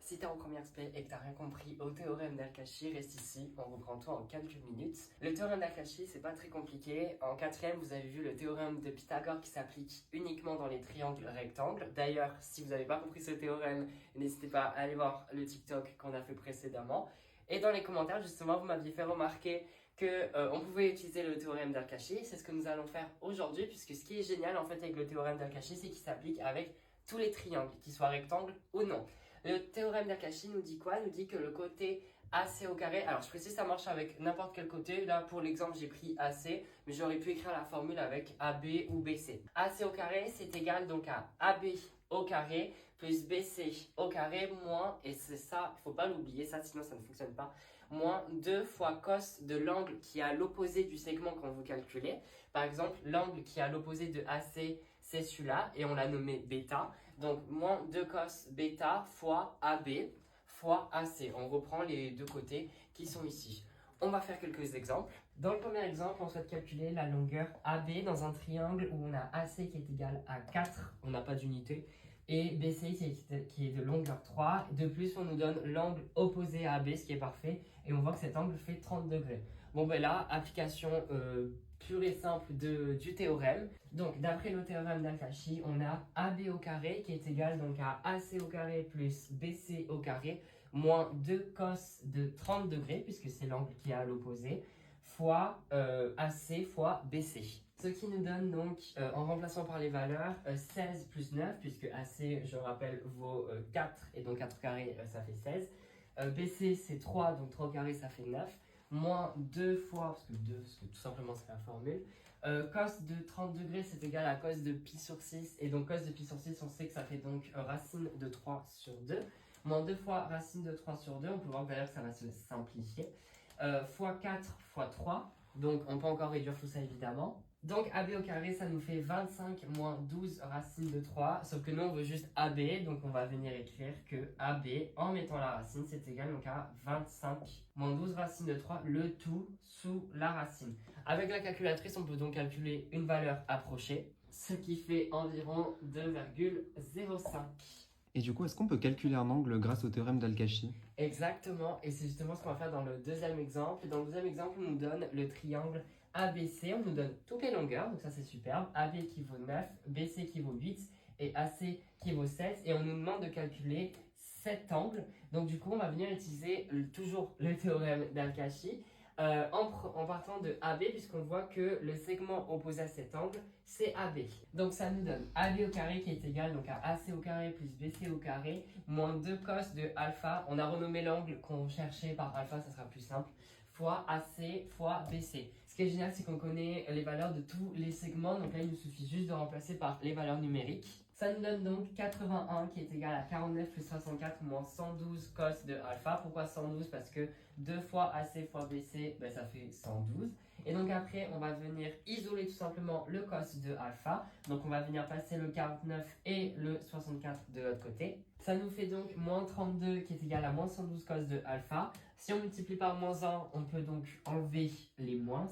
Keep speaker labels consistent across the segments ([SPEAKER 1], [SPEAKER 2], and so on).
[SPEAKER 1] Si t'es en première spé et que t'as rien compris au théorème d'Al-Kashi, reste ici, on reprend tout en quelques minutes. Le théorème d'Al-Kashi, c'est pas très compliqué. En quatrième, vous avez vu le théorème de Pythagore qui s'applique uniquement dans les triangles rectangles. D'ailleurs, si vous n'avez pas compris ce théorème, n'hésitez pas à aller voir le TikTok qu'on a fait précédemment. Et dans les commentaires, justement, vous m'aviez fait remarquer que on pouvait utiliser le théorème d'Al-Kashi. C'est ce que nous allons faire aujourd'hui, puisque ce qui est génial en fait avec le théorème d'Al-Kashi, c'est qu'il s'applique avec tous les triangles, qu'ils soient rectangles ou non. Le théorème d'Al-Kashi nous dit quoi? Nous dit que le côté AC au carré, alors je précise ça marche avec n'importe quel côté, là pour l'exemple j'ai pris AC, mais j'aurais pu écrire la formule avec AB ou BC. AC au carré c'est égal donc à AB au carré plus BC au carré moins, et c'est ça, il ne faut pas l'oublier, ça sinon ça ne fonctionne pas, moins 2 fois cos de l'angle qui est à l'opposé du segment quand vous calculez. Par exemple, l'angle qui est à l'opposé de AC, c'est celui-là, et on l'a nommé bêta. Donc, moins 2 cos bêta fois AB fois AC. On reprend les deux côtés qui sont ici. On va faire quelques exemples. Dans le premier exemple, on souhaite calculer la longueur AB dans un triangle où on a AC qui est égal à 4, on n'a pas d'unité, et BC qui est de longueur 3. De plus, on nous donne l'angle opposé à AB, ce qui est parfait, et on voit que cet angle fait 30 degrés. Bon, ben là, application pure et simple du théorème. Donc, d'après le théorème d'Al-Kashi, on a AB au carré qui est égal donc à AC au carré plus BC au carré moins 2 cos de 30 degrés, puisque c'est l'angle qui est à l'opposé, fois AC fois BC. Ce qui nous donne donc, en remplaçant par les valeurs, 16 plus 9, puisque AC, je rappelle, vaut 4, et donc 4 carrés, ça fait 16. BC, c'est 3, donc 3 au carré, ça fait 9. Moins 2 fois, parce que tout simplement c'est la formule, cos de 30 degrés c'est égal à cos de pi sur 6, et donc cos de pi sur 6 on sait que ça fait donc racine de 3 sur 2, moins 2 fois racine de 3 sur 2, on peut voir d'ailleurs que ça va se simplifier, fois 4 fois 3, donc on peut encore réduire tout ça évidemment. Donc AB au carré ça nous fait 25 moins 12 racine de 3, sauf que nous on veut juste AB, donc on va venir écrire que AB en mettant la racine c'est égal donc à 25 moins 12 racine de 3, le tout sous la racine. Avec la calculatrice on peut donc calculer une valeur approchée, ce qui fait environ 2,05.
[SPEAKER 2] Et du coup, est-ce qu'on peut calculer un angle grâce au théorème d'Al-Kashi?
[SPEAKER 1] Exactement, et c'est justement ce qu'on va faire dans le deuxième exemple. Dans le deuxième exemple, on nous donne le triangle ABC, on nous donne toutes les longueurs, donc ça c'est superbe. AB qui vaut 9, BC qui vaut 8 et AC qui vaut 7, et on nous demande de calculer cet angle. Donc du coup, on va venir utiliser toujours le théorème d'Al-Kashi en partant de AB, puisqu'on voit que le segment opposé à cet angle, c'est AB. Donc ça nous donne AB au carré qui est égal donc à AC au carré plus BC au carré, moins 2 cos de alpha, on a renommé l'angle qu'on cherchait par alpha, ça sera plus simple, fois AC fois BC. Ce qui est génial, c'est qu'on connaît les valeurs de tous les segments, donc là il nous suffit juste de remplacer par les valeurs numériques. Ça nous donne donc 81 qui est égal à 49 plus 64 moins 112 cos de alpha. Pourquoi 112? Parce que 2 fois AC fois BC, ben, ça fait 112. Et donc après, on va venir isoler tout simplement le cos de alpha. Donc on va venir passer le 49 et le 64 de l'autre côté. Ça nous fait donc moins 32 qui est égal à moins 112 cos de alpha. Si on multiplie par moins 1, on peut donc enlever les moins.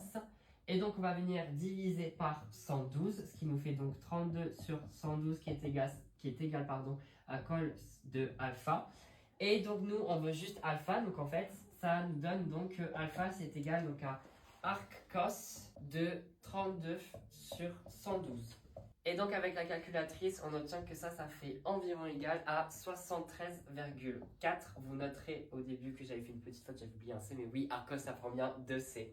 [SPEAKER 1] Et donc on va venir diviser par 112, ce qui nous fait donc 32 sur 112 qui est égal à cos de alpha. Et donc nous on veut juste alpha, donc en fait ça nous donne donc que alpha c'est égal donc à arc cos de 32 sur 112. Et donc avec la calculatrice, on obtient que ça fait environ égal à 73,4. Vous noterez au début que j'avais fait une petite faute, j'avais oublié un C, mais oui, arc cos ça prend bien 2C.